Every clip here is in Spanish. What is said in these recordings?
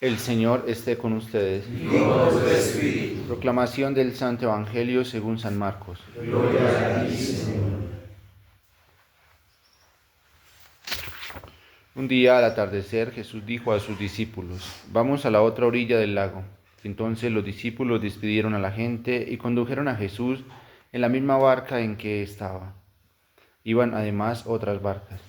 El Señor esté con ustedes. Y con tu espíritu. Proclamación del Santo Evangelio según San Marcos. Gloria a ti, Señor. Un día al atardecer Jesús dijo a sus discípulos: Vamos a la otra orilla del lago. Entonces los discípulos despidieron a la gente y condujeron a Jesús en la misma barca en que estaba. Iban además otras barcas.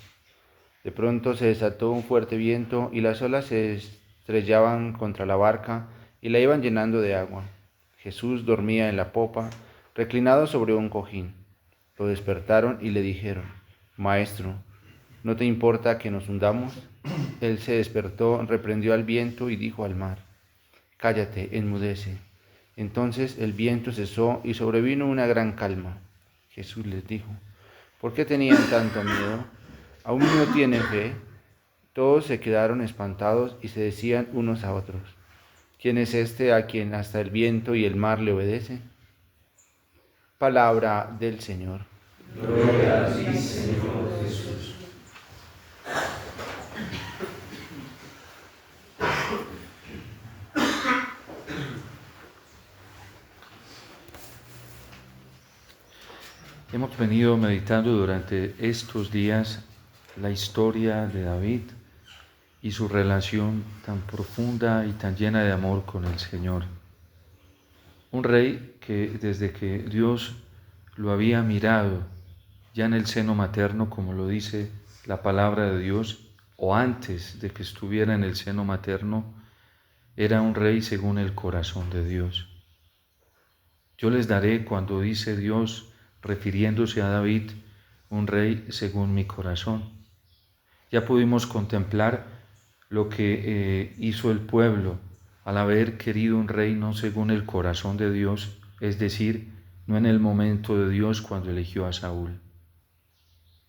De pronto se desató un fuerte viento y las olas se estrellaban contra la barca y la iban llenando de agua. Jesús dormía en la popa, reclinado sobre un cojín. Lo despertaron y le dijeron: Maestro, ¿no te importa que nos hundamos? Él se despertó, reprendió al viento y dijo al mar: Cállate, enmudece. Entonces el viento cesó y sobrevino una gran calma. Jesús les dijo: ¿Por qué tenían tanto miedo? ¿Aún no tienen fe? Todos se quedaron espantados y se decían unos a otros: ¿Quién es este a quien hasta el viento y el mar le obedecen? Palabra del Señor. Gloria a ti, Señor Jesús. Hemos venido meditando durante estos días la historia de David y su relación tan profunda y tan llena de amor con el Señor. Un rey que desde que Dios lo había mirado ya en el seno materno, como lo dice la palabra de Dios, o antes de que estuviera en el seno materno, era un rey según el corazón de Dios. Yo les daré, cuando dice Dios, refiriéndose a David, un rey según mi corazón. Ya pudimos contemplar lo que hizo el pueblo al haber querido un rey no según el corazón de Dios, es decir, no en el momento de Dios cuando eligió a Saúl.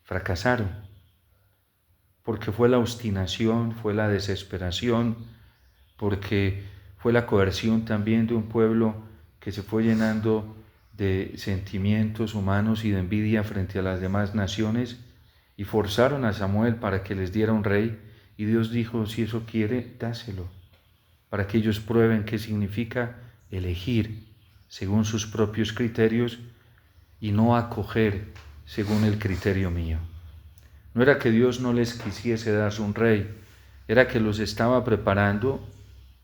Fracasaron, porque fue la obstinación, fue la desesperación, porque fue la coerción también de un pueblo que se fue llenando de sentimientos humanos y de envidia frente a las demás naciones, y forzaron a Samuel para que les diera un rey, y Dios dijo: si eso quiere, dáselo, para que ellos prueben qué significa elegir según sus propios criterios y no acoger según el criterio mío. No era que Dios no les quisiese dar un rey, era que los estaba preparando,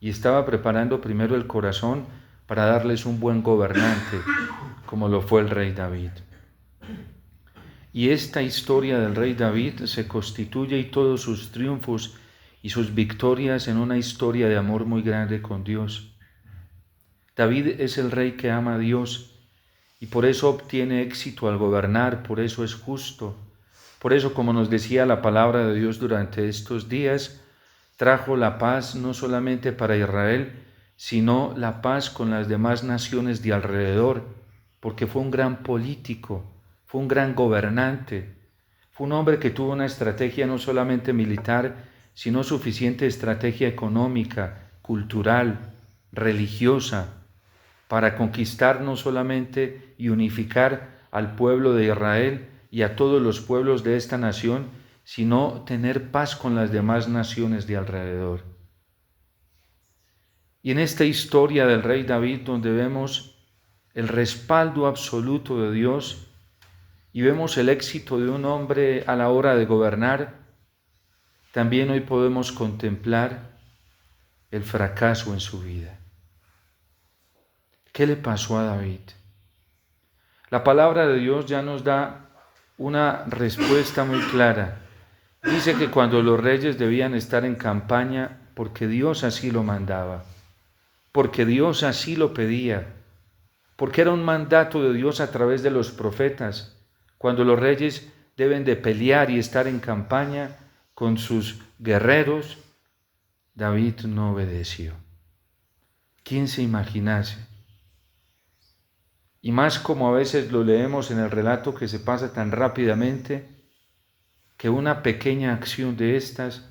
y estaba preparando primero el corazón para darles un buen gobernante, como lo fue el rey David. Y esta historia del rey David se constituye, y todos sus triunfos y sus victorias, en una historia de amor muy grande con Dios. David es el rey que ama a Dios y por eso obtiene éxito al gobernar, por eso es justo. Por eso, como nos decía la palabra de Dios durante estos días, trajo la paz no solamente para Israel, sino la paz con las demás naciones de alrededor, porque fue un gran político, fue un gran gobernante, fue un hombre que tuvo una estrategia no solamente militar, sino suficiente estrategia económica, cultural, religiosa, para conquistar no solamente y unificar al pueblo de Israel y a todos los pueblos de esta nación, sino tener paz con las demás naciones de alrededor. Y en esta historia del rey David, donde vemos el respaldo absoluto de Dios y vemos el éxito de un hombre a la hora de gobernar, también hoy podemos contemplar el fracaso en su vida. ¿Qué le pasó a David? La palabra de Dios ya nos da una respuesta muy clara. Dice que cuando los reyes debían estar en campaña, porque Dios así lo mandaba, porque Dios así lo pedía, porque era un mandato de Dios a través de los profetas, cuando los reyes deben de pelear y estar en campaña con sus guerreros, David no obedeció. ¿Quién se imaginase? Y más como a veces lo leemos en el relato, que se pasa tan rápidamente, que una pequeña acción de estas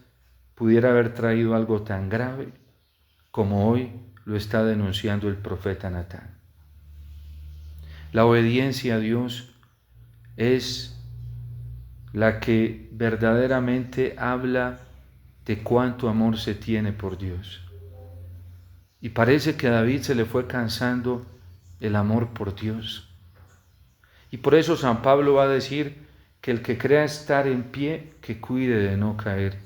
pudiera haber traído algo tan grave como hoy lo está denunciando el profeta Natán. La obediencia a Dios es la que verdaderamente habla de cuánto amor se tiene por Dios. Y parece que a David se le fue cansando el amor por Dios. Y por eso San Pablo va a decir que el que crea estar en pie, que cuide de no caer.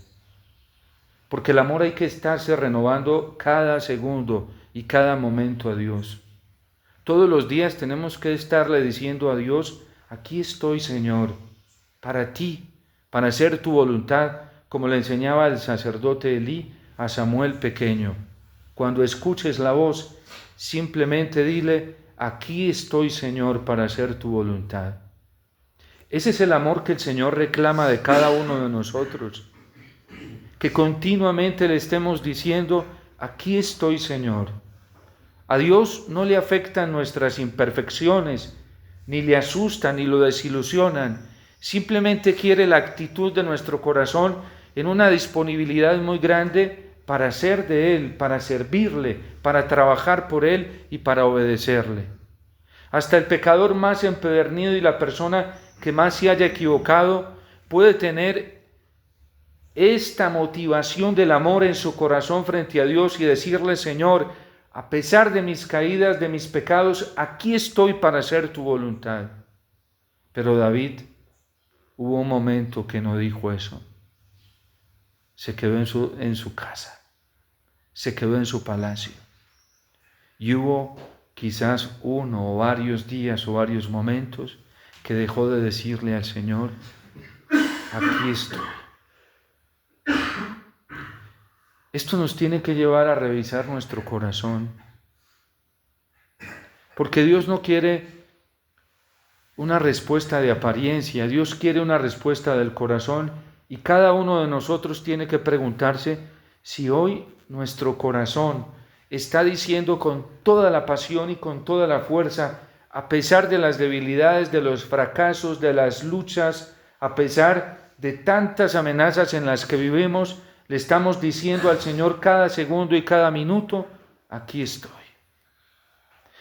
Porque el amor hay que estarse renovando cada segundo y cada momento a Dios. Todos los días tenemos que estarle diciendo a Dios: aquí estoy, Señor, para ti, para hacer tu voluntad, como le enseñaba el sacerdote Elí a Samuel pequeño. Cuando escuches la voz, simplemente dile: aquí estoy, Señor, para hacer tu voluntad. Ese es el amor que el Señor reclama de cada uno de nosotros. Que continuamente le estemos diciendo: aquí estoy, Señor. A Dios no le afectan nuestras imperfecciones, ni le asustan, ni lo desilusionan. Simplemente quiere la actitud de nuestro corazón en una disponibilidad muy grande para ser de Él, para servirle, para trabajar por Él y para obedecerle. Hasta el pecador más empedernido y la persona que más se haya equivocado puede tener esta motivación del amor en su corazón frente a Dios y decirle: Señor, a pesar de mis caídas, de mis pecados, aquí estoy para hacer tu voluntad. Pero David, hubo un momento que no dijo eso. Se quedó en su casa, se quedó en su palacio. Y hubo quizás uno o varios días o varios momentos que dejó de decirle al Señor: aquí estoy. Esto nos tiene que llevar a revisar nuestro corazón, porque Dios no quiere una respuesta de apariencia, Dios quiere una respuesta del corazón, y cada uno de nosotros tiene que preguntarse si hoy nuestro corazón está diciendo con toda la pasión y con toda la fuerza, a pesar de las debilidades, de los fracasos, de las luchas, a pesar de tantas amenazas en las que vivimos, le estamos diciendo al Señor cada segundo y cada minuto: aquí estoy.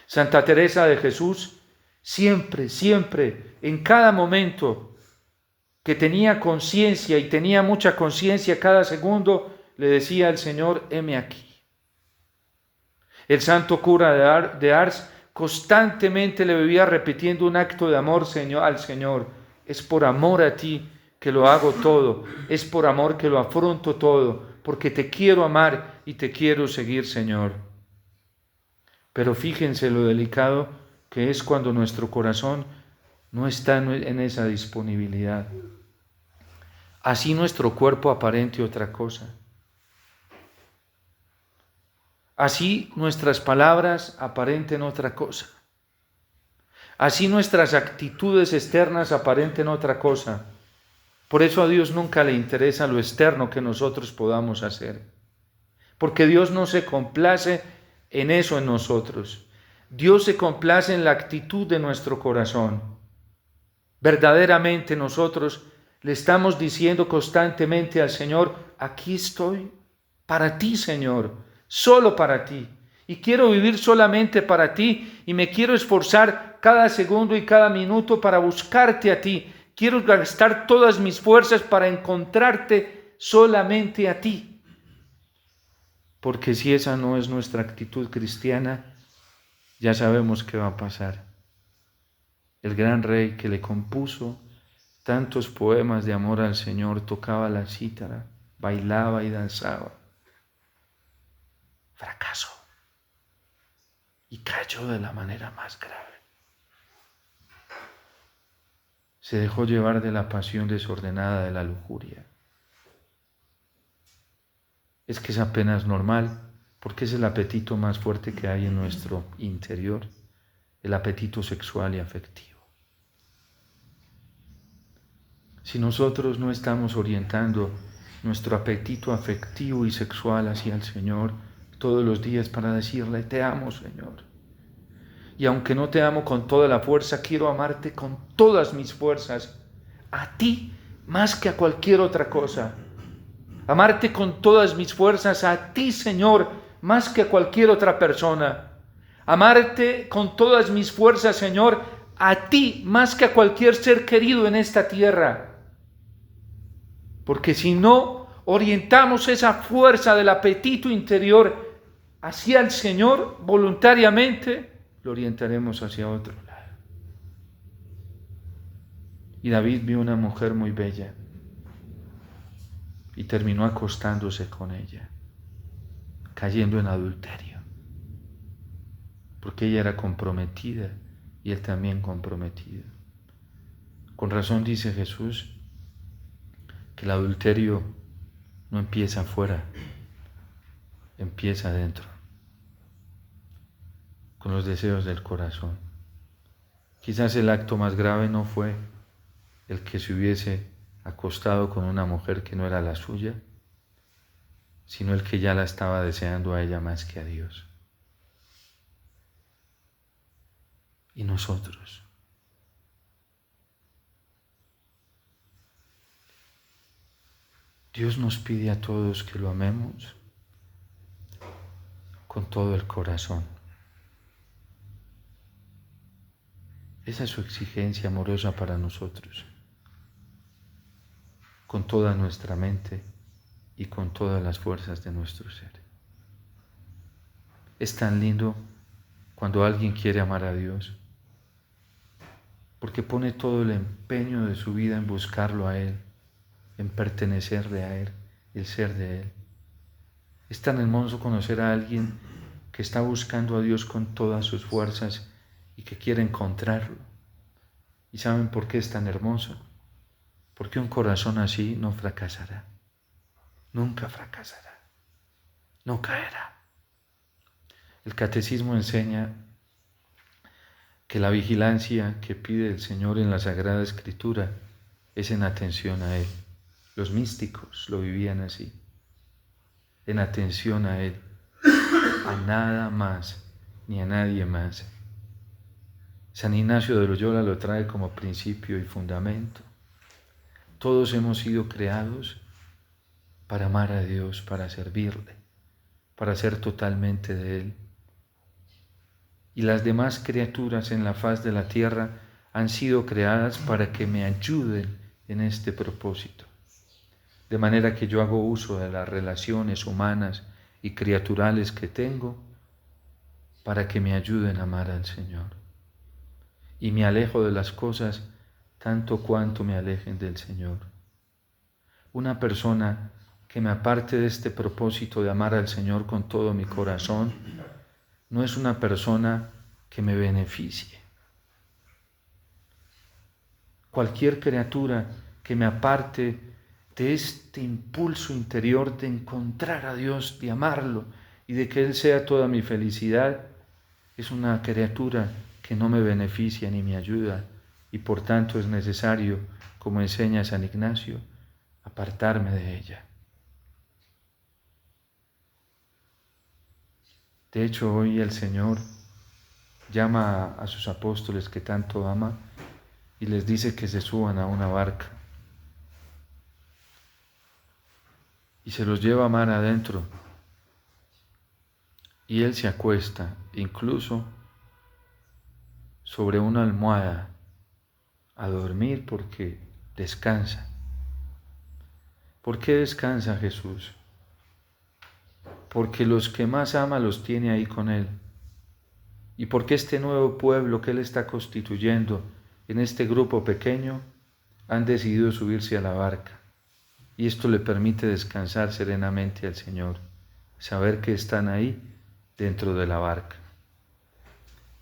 Santa Teresa de Jesús siempre, en cada momento que tenía conciencia, y tenía mucha conciencia cada segundo, le decía al Señor: heme aquí. El santo cura de Ars constantemente le vivía repitiendo un acto de amor al Señor: es por amor a ti que lo hago todo, es por amor que lo afronto todo, porque te quiero amar y te quiero seguir, Señor. Pero fíjense lo delicado que es cuando nuestro corazón no está en esa disponibilidad. Así nuestro cuerpo aparente otra cosa. Así nuestras palabras aparenten otra cosa. Así nuestras actitudes externas aparenten otra cosa. Por eso a Dios nunca le interesa lo externo que nosotros podamos hacer. Porque Dios no se complace en eso en nosotros. Dios se complace en la actitud de nuestro corazón. Verdaderamente nosotros le estamos diciendo constantemente al Señor: aquí estoy para ti, Señor, solo para ti. Y quiero vivir solamente para ti, y me quiero esforzar cada segundo y cada minuto para buscarte a ti. Quiero gastar todas mis fuerzas para encontrarte solamente a ti. Porque si esa no es nuestra actitud cristiana, ya sabemos qué va a pasar. El gran rey que le compuso tantos poemas de amor al Señor tocaba la cítara, bailaba y danzaba. Fracasó y cayó de la manera más grave. Se dejó llevar de la pasión desordenada de la lujuria. Es que es apenas normal, porque es el apetito más fuerte que hay en nuestro interior, el apetito sexual y afectivo. Si nosotros no estamos orientando nuestro apetito afectivo y sexual hacia el Señor todos los días para decirle: te amo, Señor. Y aunque no te amo con toda la fuerza, quiero amarte con todas mis fuerzas, a ti más que a cualquier otra cosa. Amarte con todas mis fuerzas a ti, Señor, más que a cualquier otra persona. Amarte con todas mis fuerzas, Señor, a ti más que a cualquier ser querido en esta tierra. Porque si no orientamos esa fuerza del apetito interior hacia el Señor voluntariamente, lo orientaremos hacia otro lado. Y David vio una mujer muy bella y terminó acostándose con ella, cayendo en adulterio, porque ella era comprometida y él también comprometido. Con razón dice Jesús que el adulterio no empieza afuera, empieza adentro, con los deseos del corazón. Quizás el acto más grave no fue el que se hubiese acostado con una mujer que no era la suya, sino el que ya la estaba deseando a ella más que a Dios. ¿Y nosotros? Dios nos pide a todos que lo amemos con todo el corazón. Esa es su exigencia amorosa para nosotros, con toda nuestra mente y con todas las fuerzas de nuestro ser. Es tan lindo cuando alguien quiere amar a Dios, porque pone todo el empeño de su vida en buscarlo a Él, en pertenecerle a Él, el ser de Él. Es tan hermoso conocer a alguien que está buscando a Dios con todas sus fuerzas y que quiere encontrarlo. ¿Y saben por qué es tan hermoso? Porque un corazón así no fracasará, nunca fracasará, no caerá. El catecismo enseña que la vigilancia que pide el Señor en la Sagrada Escritura es en atención a Él. Los místicos lo vivían así, en atención a Él, a nada más ni a nadie más. San Ignacio de Loyola lo trae como principio y fundamento. Todos hemos sido creados para amar a Dios, para servirle, para ser totalmente de Él. Y las demás criaturas en la faz de la tierra han sido creadas para que me ayuden en este propósito. De manera que yo hago uso de las relaciones humanas y criaturales que tengo para que me ayuden a amar al Señor. Y me alejo de las cosas tanto cuanto me alejen del Señor. Una persona que me aparte de este propósito de amar al Señor con todo mi corazón no es una persona que me beneficie. Cualquier criatura que me aparte de este impulso interior de encontrar a Dios, de amarlo y de que Él sea toda mi felicidad, es una criatura que no me beneficia ni me ayuda y por tanto es necesario, como enseña San Ignacio, apartarme de ella. De hecho, hoy el Señor llama a sus apóstoles que tanto ama y les dice que se suban a una barca y se los lleva mar adentro y Él se acuesta incluso sobre una almohada a dormir porque descansa. ¿Por qué descansa Jesús? Porque los que más ama los tiene ahí con Él. Y porque este nuevo pueblo que Él está constituyendo en este grupo pequeño han decidido subirse a la barca. Y esto le permite descansar serenamente al Señor, saber que están ahí dentro de la barca.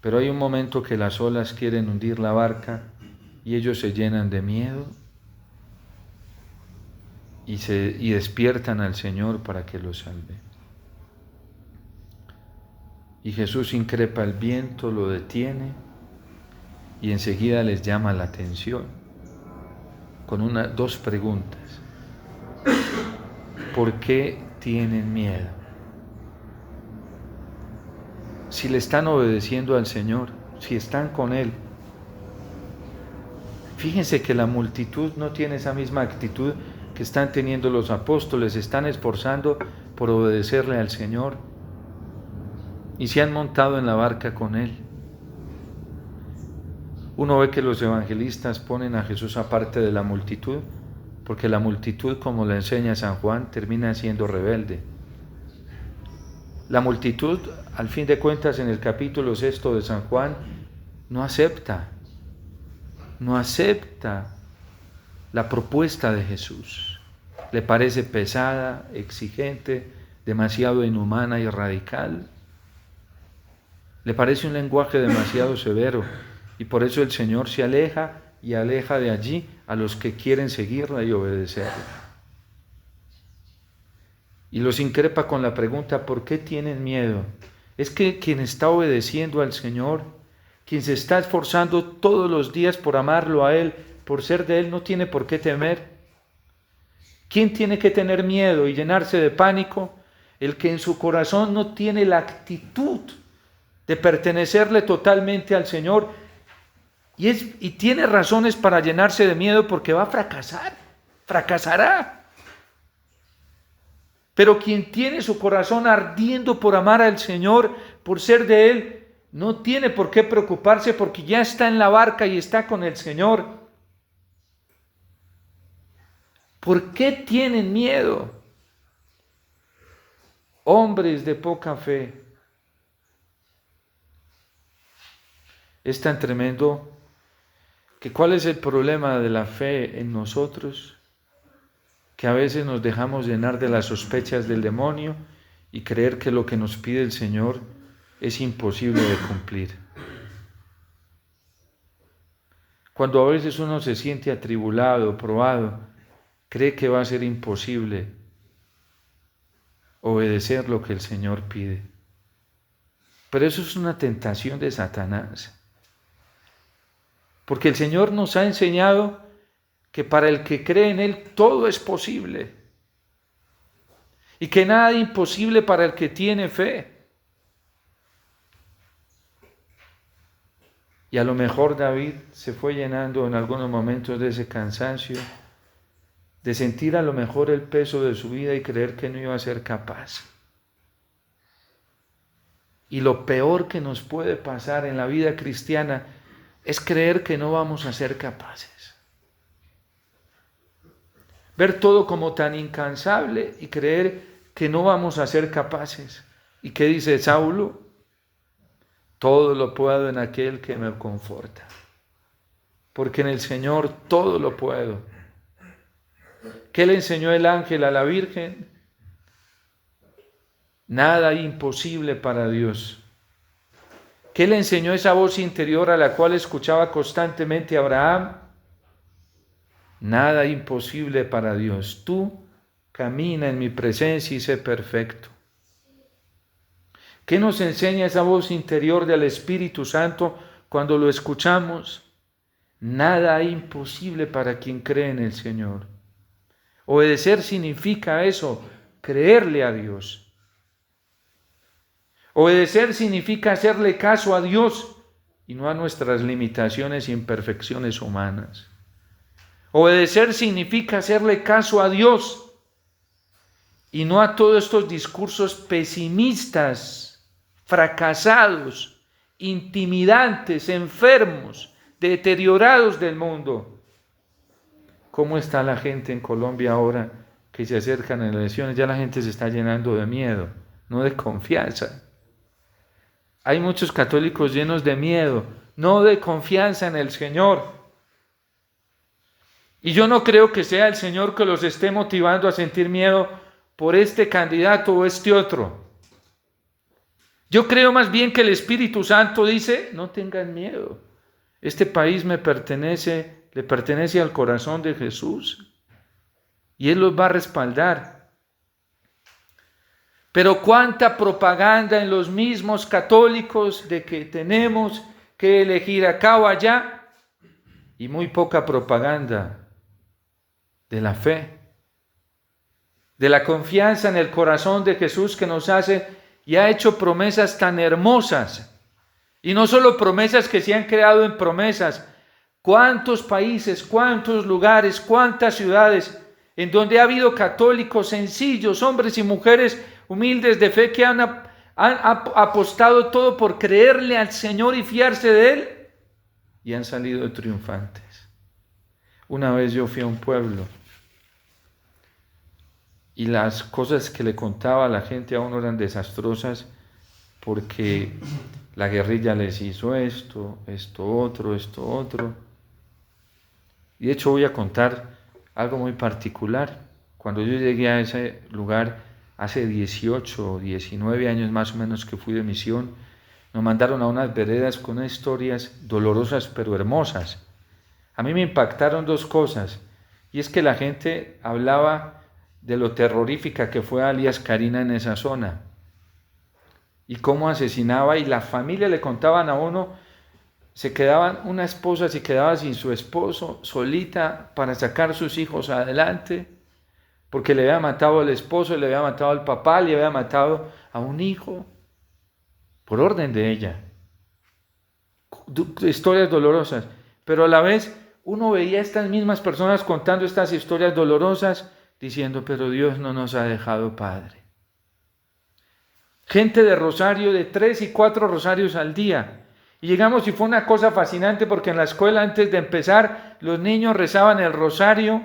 Pero hay un momento que las olas quieren hundir la barca y ellos se llenan de miedo y despiertan al Señor para que los salve. Y Jesús increpa el viento, lo detiene y enseguida les llama la atención con dos preguntas. ¿Por qué tienen miedo? Si le están obedeciendo al Señor, si están con Él. Fíjense que la multitud no tiene esa misma actitud que están teniendo los apóstoles, se están esforzando por obedecerle al Señor y se han montado en la barca con Él. Uno ve que los evangelistas ponen a Jesús aparte de la multitud, porque la multitud, como le enseña San Juan, termina siendo rebelde. La multitud, al fin de cuentas, en el capítulo 6 de San Juan, no acepta la propuesta de Jesús. Le parece pesada, exigente, demasiado inhumana y radical. Le parece un lenguaje demasiado severo y por eso el Señor se aleja y aleja de allí a los que quieren seguirla y obedecerla. Y los increpa con la pregunta: ¿por qué tienen miedo? Es que quien está obedeciendo al Señor, quien se está esforzando todos los días por amarlo a Él, por ser de Él, no tiene por qué temer. ¿Quién tiene que tener miedo y llenarse de pánico? El que en su corazón no tiene la actitud de pertenecerle totalmente al Señor y tiene razones para llenarse de miedo porque va a fracasará. Pero quien tiene su corazón ardiendo por amar al Señor, por ser de Él, no tiene por qué preocuparse porque ya está en la barca y está con el Señor. ¿Por qué tienen miedo? Hombres de poca fe. Es tan tremendo que ¿cuál es el problema de la fe en nosotros? Que a veces nos dejamos llenar de las sospechas del demonio y creer que lo que nos pide el Señor es imposible de cumplir. Cuando a veces uno se siente atribulado, probado, cree que va a ser imposible obedecer lo que el Señor pide. Pero eso es una tentación de Satanás. Porque el Señor nos ha enseñado que para el que cree en Él todo es posible. Y que nada es imposible para el que tiene fe. Y a lo mejor David se fue llenando en algunos momentos de ese cansancio, de sentir a lo mejor el peso de su vida y creer que no iba a ser capaz. Y lo peor que nos puede pasar en la vida cristiana es creer que no vamos a ser capaces. Ver todo como tan incansable y creer que no vamos a ser capaces. ¿Y qué dice Saulo? Todo lo puedo en aquel que me conforta. Porque en el Señor todo lo puedo. ¿Qué le enseñó el ángel a la Virgen? Nada imposible para Dios. ¿Qué le enseñó esa voz interior a la cual escuchaba constantemente Abraham? Nada imposible para Dios. Tú camina en mi presencia y sé perfecto. ¿Qué nos enseña esa voz interior del Espíritu Santo cuando lo escuchamos? Nada imposible para quien cree en el Señor. Obedecer significa eso, creerle a Dios. Obedecer significa hacerle caso a Dios y no a nuestras limitaciones e imperfecciones humanas. Obedecer significa hacerle caso a Dios y no a todos estos discursos pesimistas, fracasados, intimidantes, enfermos, deteriorados del mundo. ¿Cómo está la gente en Colombia ahora que se acercan a las elecciones? Ya la gente se está llenando de miedo, no de confianza. Hay muchos católicos llenos de miedo, no de confianza en el Señor. Y yo no creo que sea el Señor que los esté motivando a sentir miedo por este candidato o este otro. Yo creo más bien que el Espíritu Santo dice: no tengan miedo. Este país le pertenece al corazón de Jesús. Y Él los va a respaldar. Pero cuánta propaganda en los mismos católicos de que tenemos que elegir acá o allá, y muy poca propaganda de la fe, de la confianza en el corazón de Jesús que nos hace y ha hecho promesas tan hermosas. Y no solo promesas que se han creado en promesas. ¿Cuántos países, cuántos lugares, cuántas ciudades en donde ha habido católicos sencillos, hombres y mujeres humildes de fe que han apostado todo por creerle al Señor y fiarse de Él y han salido triunfantes? Una vez yo fui a un pueblo y las cosas que le contaba a la gente a uno eran desastrosas porque la guerrilla les hizo esto otro. Y de hecho voy a contar algo muy particular. Cuando yo llegué a ese lugar, hace 18 o 19 años más o menos que fui de misión, nos mandaron a unas veredas con unas historias dolorosas pero hermosas. A mí me impactaron dos cosas, y es que la gente hablaba de lo terrorífica que fue alias Karina en esa zona, y cómo asesinaba, y la familia le contaban a uno, una esposa se quedaba sin su esposo, solita, para sacar a sus hijos adelante, porque le había matado al esposo, le había matado al papá, le había matado a un hijo, por orden de ella. Historias dolorosas, pero a la vez uno veía a estas mismas personas contando estas historias dolorosas, diciendo, pero Dios no nos ha dejado, Padre. Gente de rosario, de 3 y 4 rosarios al día. Y llegamos y fue una cosa fascinante porque en la escuela antes de empezar, los niños rezaban el rosario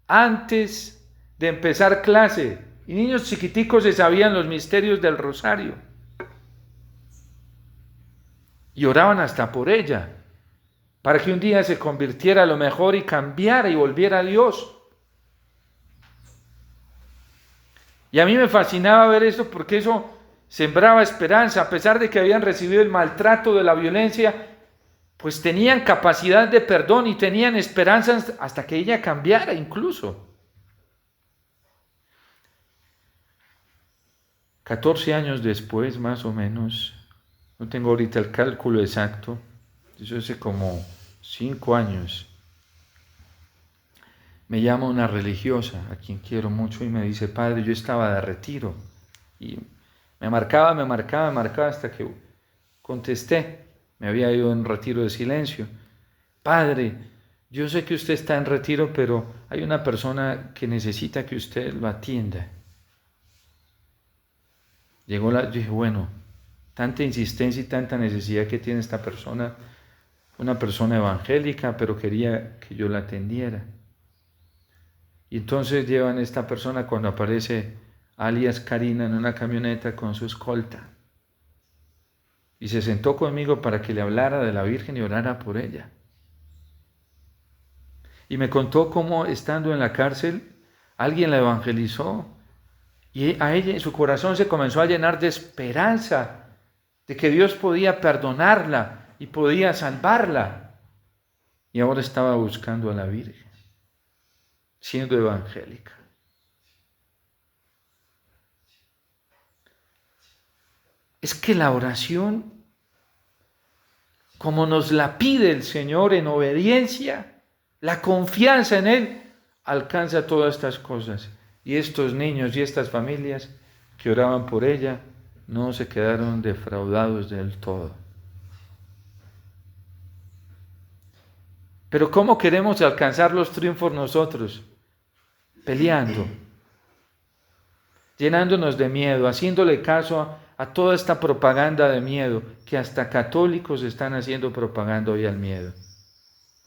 antes de empezar clase. Y niños chiquiticos se sabían los misterios del rosario. Y oraban hasta por ella, para que un día se convirtiera a lo mejor y cambiara y volviera a Dios. Y a mí me fascinaba ver eso porque eso sembraba esperanza, a pesar de que habían recibido el maltrato de la violencia, pues tenían capacidad de perdón y tenían esperanza hasta que ella cambiara incluso. 14 años después, más o menos, no tengo ahorita el cálculo exacto, eso hace como 5 años, me llama una religiosa, a quien quiero mucho, y me dice, Padre, yo estaba de retiro, y me marcaba hasta que contesté, me había ido en retiro de silencio. Padre, yo sé que usted está en retiro, pero hay una persona que necesita que usted lo atienda. Yo dije, bueno, tanta insistencia y tanta necesidad que tiene esta persona, una persona evangélica, pero quería que yo la atendiera. Y entonces llevan a esta persona cuando aparece alias Karina en una camioneta con su escolta. Y se sentó conmigo para que le hablara de la Virgen y orara por ella. Y me contó cómo estando en la cárcel alguien la evangelizó y a ella en su corazón se comenzó a llenar de esperanza de que Dios podía perdonarla y podía salvarla. Y ahora estaba buscando a la Virgen, siendo evangélica. Es que la oración, como nos la pide el Señor en obediencia, la confianza en Él, alcanza todas estas cosas. Y estos niños y estas familias que oraban por ella no se quedaron defraudados del todo. Pero ¿cómo queremos alcanzar los triunfos nosotros? Peleando, llenándonos de miedo, haciéndole caso a toda esta propaganda de miedo, que hasta católicos están haciendo propaganda hoy al miedo.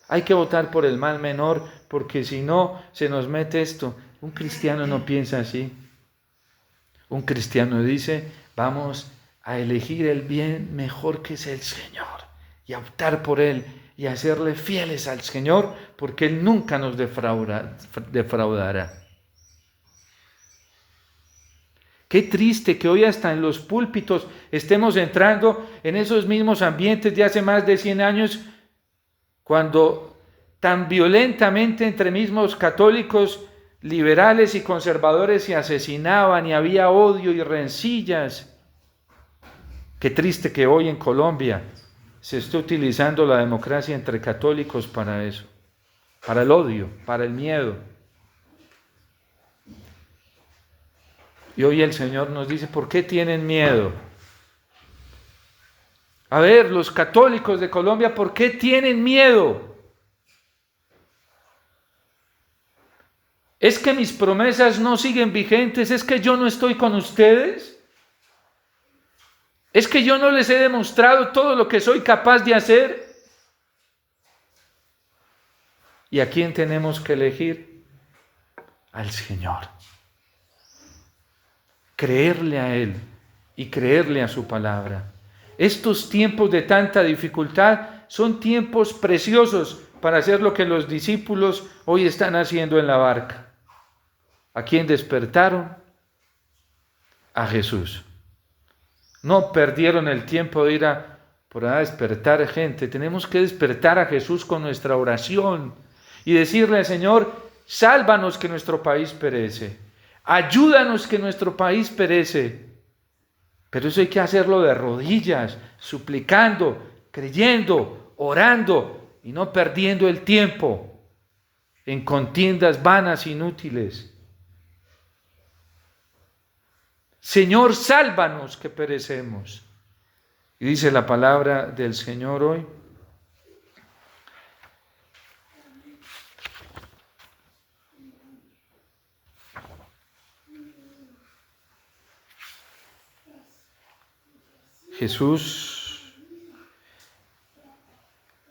Hay que votar por el mal menor, porque si no se nos mete esto. Un cristiano no piensa así. Un cristiano dice, vamos a elegir el bien mejor que es el Señor, y a optar por Él, y a serle fieles al Señor, porque Él nunca nos defraudará. Qué triste que hoy hasta en los púlpitos estemos entrando en esos mismos ambientes de hace más de 100 años, cuando tan violentamente entre mismos católicos, liberales y conservadores se asesinaban y había odio y rencillas. Qué triste que hoy en Colombia se esté utilizando la democracia entre católicos para eso, para el odio, para el miedo. Y hoy el Señor nos dice, ¿por qué tienen miedo? A ver, los católicos de Colombia, ¿por qué tienen miedo? ¿Es que mis promesas no siguen vigentes? ¿Es que yo no estoy con ustedes? ¿Es que yo no les he demostrado todo lo que soy capaz de hacer? ¿Y a quién tenemos que elegir? Al Señor. creerle a Él y creerle a su palabra. Estos tiempos de tanta dificultad son tiempos preciosos para hacer lo que los discípulos hoy están haciendo en la barca. ¿A quién despertaron? A Jesús. No perdieron el tiempo de ir por a despertar gente. Tenemos que despertar a Jesús con nuestra oración y decirle al Señor, sálvanos que nuestro país perece. Ayúdanos que nuestro país perece. Pero eso hay que hacerlo de rodillas, suplicando, creyendo, orando y no perdiendo el tiempo en contiendas vanas, inútiles. Señor, sálvanos que perecemos. Y dice la palabra del Señor hoy: Jesús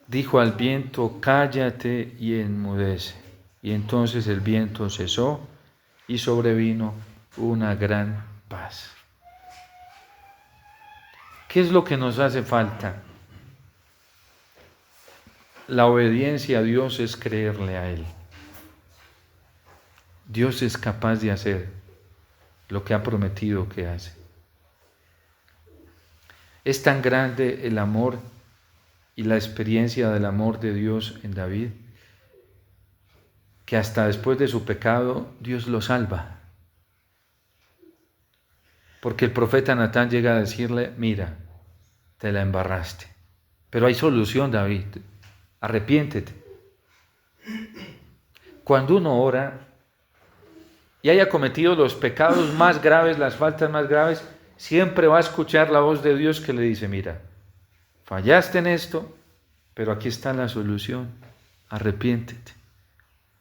dijo al viento, cállate y enmudece. Y entonces el viento cesó y sobrevino una gran paz. ¿Qué es lo que nos hace falta? La obediencia a Dios es creerle a Él. Dios es capaz de hacer lo que ha prometido que hace. Es tan grande el amor y la experiencia del amor de Dios en David, que hasta después de su pecado Dios lo salva. Porque el profeta Natán llega a decirle, mira, te la embarraste. Pero hay solución, David, arrepiéntete. Cuando uno ora y haya cometido los pecados más graves, las faltas más graves, siempre va a escuchar la voz de Dios que le dice, mira, fallaste en esto, pero aquí está la solución, arrepiéntete.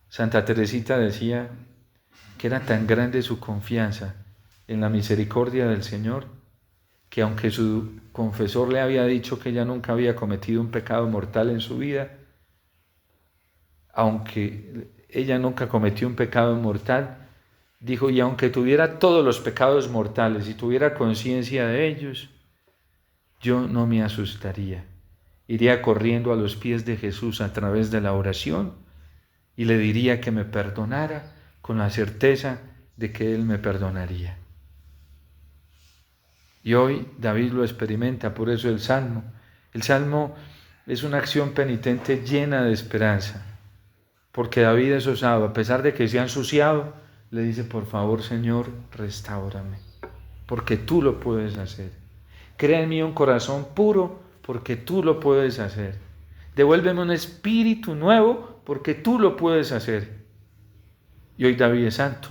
Santa Teresita decía que era tan grande su confianza en la misericordia del Señor, que aunque su confesor le había dicho que ella nunca había cometido un pecado mortal en su vida, aunque ella nunca cometió un pecado mortal, dijo, y aunque tuviera todos los pecados mortales y tuviera conciencia de ellos, yo no me asustaría. Iría corriendo a los pies de Jesús a través de la oración y le diría que me perdonara con la certeza de que Él me perdonaría. Y hoy David lo experimenta, por eso el Salmo. El Salmo es una acción penitente llena de esperanza, porque David es osado, a pesar de que se ha ensuciado, le dice, por favor, Señor, restáurame, porque tú lo puedes hacer. Crea en mí un corazón puro, porque tú lo puedes hacer. Devuélveme un espíritu nuevo, porque tú lo puedes hacer. Y hoy David es santo.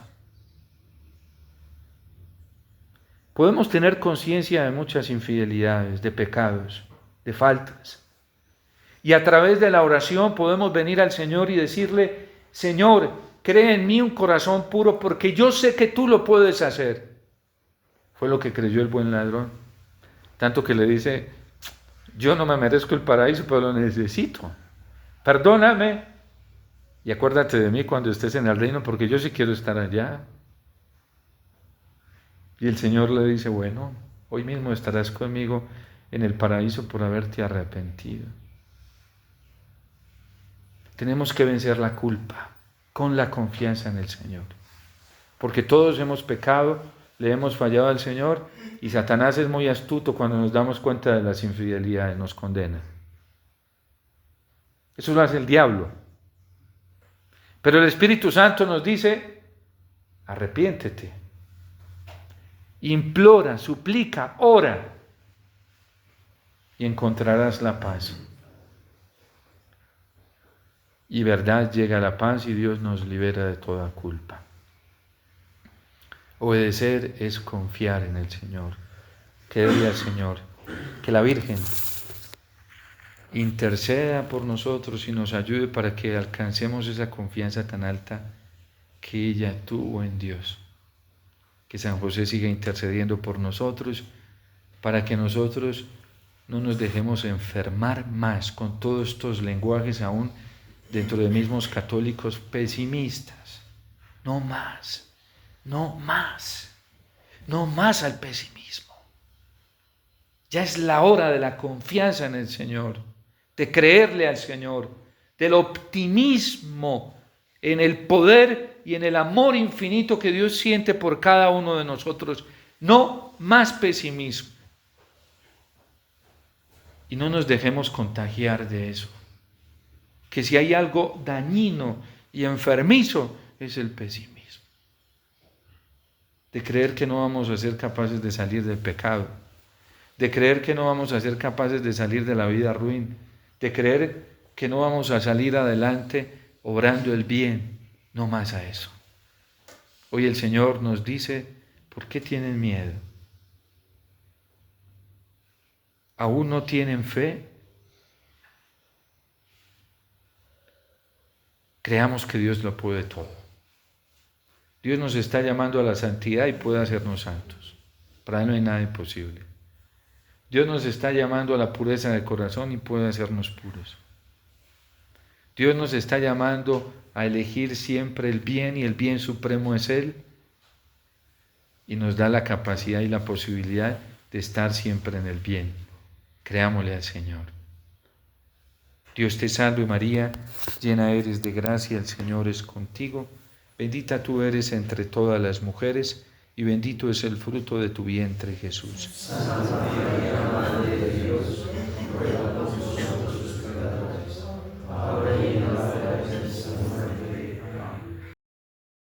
Podemos tener conciencia de muchas infidelidades, de pecados, de faltas. Y a través de la oración podemos venir al Señor y decirle, Señor, crea en mí un corazón puro porque yo sé que tú lo puedes hacer. Fue lo que creyó el buen ladrón. Tanto que le dice, yo no me merezco el paraíso, pero lo necesito. Perdóname y acuérdate de mí cuando estés en el reino porque yo sí quiero estar allá. Y el Señor le dice, bueno, hoy mismo estarás conmigo en el paraíso por haberte arrepentido. Tenemos que vencer la culpa con la confianza en el Señor. Porque todos hemos pecado, le hemos fallado al Señor y Satanás es muy astuto cuando nos damos cuenta de las infidelidades, nos condena. Eso lo hace el diablo. Pero el Espíritu Santo nos dice, arrepiéntete. Implora, suplica, ora y encontrarás la paz. Y verdad llega la paz y Dios nos libera de toda culpa. Obedecer es confiar en el Señor, creerle al Señor, que la Virgen interceda por nosotros y nos ayude para que alcancemos esa confianza tan alta que ella tuvo en Dios. Que San José siga intercediendo por nosotros para que nosotros no nos dejemos enfermar más con todos estos lenguajes aún dentro de mismos católicos pesimistas. No más, no más. no más al pesimismo. Ya es la hora de la confianza en el Señor, de creerle al Señor, del optimismo en el poder y en el amor infinito que Dios siente por cada uno de nosotros. No más pesimismo. Y no nos dejemos contagiar de eso. Que si hay algo dañino y enfermizo es el pesimismo. De creer que no vamos a ser capaces de salir del pecado. De creer que no vamos a ser capaces de salir de la vida ruin. De creer que no vamos a salir adelante obrando el bien. No más a eso. Hoy el Señor nos dice, ¿por qué tienen miedo? ¿Aún no tienen fe? Creamos que Dios lo puede todo. Dios nos está llamando a la santidad y puede hacernos santos. Para Él no hay nada imposible. Dios nos está llamando a la pureza de corazón y puede hacernos puros. Dios nos está llamando a elegir siempre el bien y el bien supremo es Él. Y nos da la capacidad y la posibilidad de estar siempre en el bien. Creámosle al Señor. Dios te salve María, llena eres de gracia, el Señor es contigo. Bendita tú eres entre todas las mujeres y bendito es el fruto de tu vientre, Jesús. Santa María, Madre de Dios, ruega por nosotros